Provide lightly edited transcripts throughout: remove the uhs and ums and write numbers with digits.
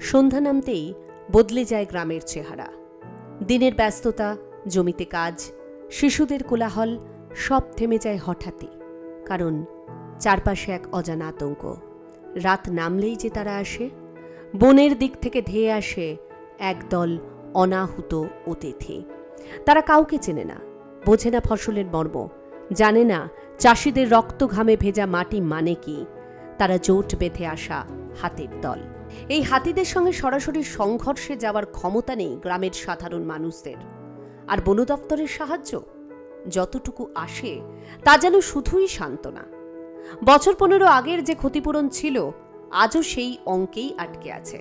সন্ধ্যা নামতেই বদলে যায় গ্রামের চেহারা। দিনের ব্যস্ততা, জমিতে কাজ, শিশুদের কোলাহল সব থেমে যায় হঠাৎই, কারণ চারপাশে এক অজানা আতঙ্ক। রাত নামলেই যে তারা আসে, বনের দিক থেকে ধেয়ে আসে একদল অনাহুত অতিথি। তারা কাউকে চেনে না, বোঝে না ফসলের মর্ম, জানে না চাষিদের রক্ত ঘামে ভেজা মাটি মানে কি। তারা জোট বেঁধে আসা হাতির দল। এই হাতিদের সঙ্গে সরাসরি সংঘর্ষে যাওয়ার ক্ষমতা নেই গ্রামের সাধারণ মানুষদের। আর বন দপ্তরের সাহায্য যতটুকু আসে তা যেন শুধুই সান্ত্বনা। বছর 15 আগের যে ক্ষতিপূরণ ছিল আজও সেই অঙ্কেই আটকে আছে।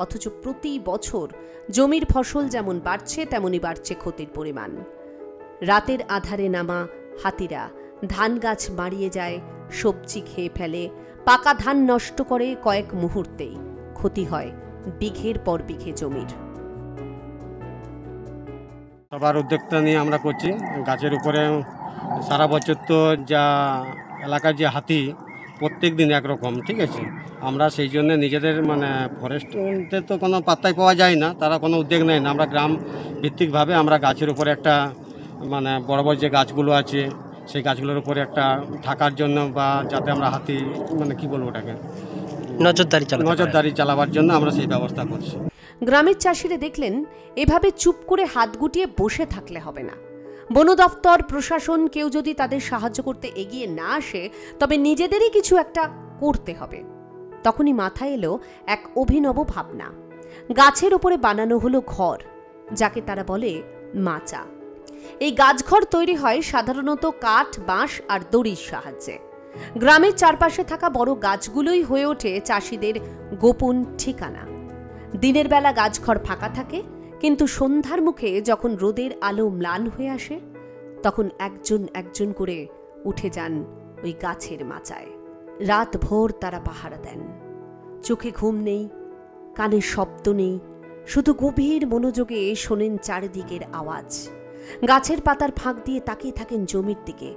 অথচ প্রতি বছর জমির ফসল যেমন বাড়ছে তেমনি বাড়ছে ক্ষতির পরিমাণ। রাতের আধারে নামা হাতিরা ধান গাছ মারিয়ে যায়, সবজি খেয়ে ফেলে, পাকা ধান নষ্ট করে কয়েক মুহূর্তেই। ক্ষতি হয় বিঘের পর বিঘে জমির। সবার উদ্যোক্তা নিয়ে আমরা করছি। গাছের উপরে সারা বছর তো যা এলাকার যে হাতি প্রত্যেক দিন একরকম, ঠিক আছে। আমরা সেই জন্য নিজেদের ফরেস্টের তো কোনো পাত্তাই পাওয়া যায় না, তারা কোনো উদ্যোগ নেয় না। আমরা গ্রাম ভিত্তিকভাবে আমরা গাছের উপরে একটা বড় বড় যে গাছগুলো আছে সেই গাছগুলোর উপরে একটা থাকার জন্য, বা যাতে আমরা হাতি কি বলবো ওটাকে নজরদারি চালাবার জন্য আমরা সেই ব্যবস্থা করছি। গ্রামের চাষিরা দেখলেন এভাবে চুপ করে হাত গুটিয়ে বসে থাকলে হবে না। বন দপ্তর, প্রশাসন কেউ যদি তাদের সাহায্য করতে এগিয়ে না আসে তবে নিজেদেরই কিছু একটা করতে হবে। তখনই মাথায় এলো এক অভিনব ভাবনা। গাছের উপরে বানানো হলো ঘর, যাকে তারা বলে মাচা। এই গাছঘর তৈরি হয় সাধারণত কাঠ, বাঁশ আর দড়ির সাহায্যে। গ্রামের চারপাশে থাকা বড় গাছগুলোই হয়ে ওঠে চাষিদের গোপন ঠিকানা। দিনের বেলা গাছঘর ফাঁকা থাকে, কিন্তু সন্ধ্যার মুখে যখন রোদের আলো ম্লান হয়ে আসে তখন একজন একজন করে উঠে যান ওই গাছের মাচায়। রাত ভোর তারা পাহারা দেন। চোখে ঘুম নেই, কানে শব্দ নেই, শুধু গভীর মনোযোগে শোনেন চারিদিকের আওয়াজ। গাছের পাতার ফাঁক দিয়ে তাকিয়ে থাকেন জমির দিকে।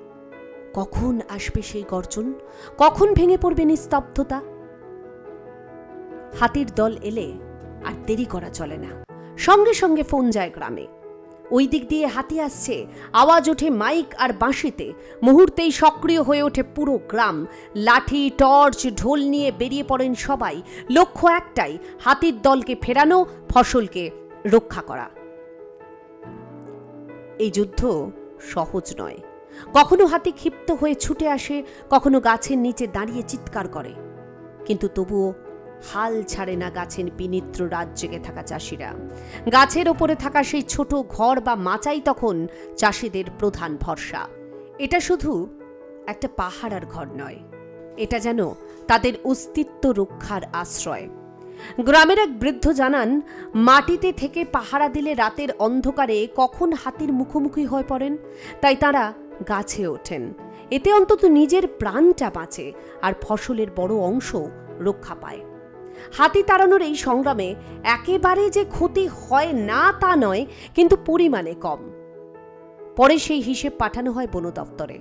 কখন আসবে সেই গর্জন, কখন ভেঙে পড়বে নিস্তব্ধতা। হাতির দল এলে আর দেরি করা চলে না, সঙ্গে সঙ্গে ফোন যায় গ্রামে। ওই দিক দিয়ে হাতি আসছে, আওয়াজ ওঠে মাইক আর বাঁশিতে। মুহূর্তেই সক্রিয় হয়ে ওঠে পুরো গ্রাম। লাঠি, টর্চ, ঢোল নিয়ে বেরিয়ে পড়েন সবাই। লক্ষ্য একটাই, হাতির দলকে ফেরানো, ফসলকে রক্ষা করা। এই যুদ্ধ সহজ নয়। কখনো হাতি ক্ষিপ্ত হয়ে ছুটে আসে, কখনো গাছের নিচে দাঁড়িয়ে চিৎকার করে, কিন্তু তবুও হাল ছাড়ে না গাছের বিনিদ্র রাত জেগে থাকা চাষিরা। গাছের ওপরে থাকা সেই ছোট ঘর বা মাচাই তখন চাষিদের প্রধান ভরসা। এটা শুধু একটা পাহারার ঘর নয়, এটা যেন তাদের অস্তিত্ব রক্ষার আশ্রয়। গ্রামের এক বৃদ্ধ জানান, মাটিতে থেকে পাহারা দিলে রাতের অন্ধকারে কখন হাতির মুখোমুখি হয়ে পড়েন, তাই তারা গাছে ওঠেন। এতে অন্তত নিজের প্রাণটা বাঁচে আর ফসলের বড় অংশ রক্ষা পায়। হাতি তাড়ানোর এই সংগ্রামে একেবারে যে ক্ষতি হয় না তা নয়, কিন্তু পরিমাণে কম। পরে সেই হিসেব পাঠানো হয় বন দপ্তরে,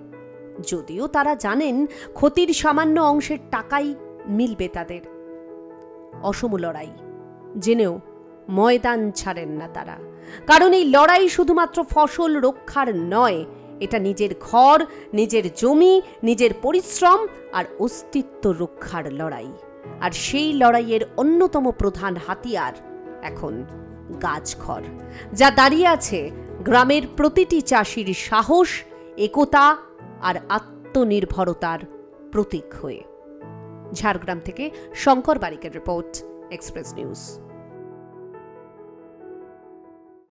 যদিও তারা জানেন ক্ষতির সামান্য অংশের টাকাই মিলবে তাদের। অসম লড়াই জেনেও ময়দান ছাড়েন না তারা, কারণ এই লড়াই শুধুমাত্র ফসল রক্ষার নয়, এটা নিজের ঘর, নিজের জমি, নিজের পরিশ্রম আর অস্তিত্ব রক্ষার লড়াই। আর সেই লড়াইয়ের অন্যতম প্রধান হাতিয়ার এখন গাছঘর, যা দাঁড়িয়ে আছে গ্রামের প্রতিটি চাষির সাহস, একতা আর আত্মনির্ভরতার প্রতীক হয়ে। ঝাড়গ্রাম থেকে শঙ্কর বারিকের রিপোর্ট, এক্সপ্রেস নিউজ।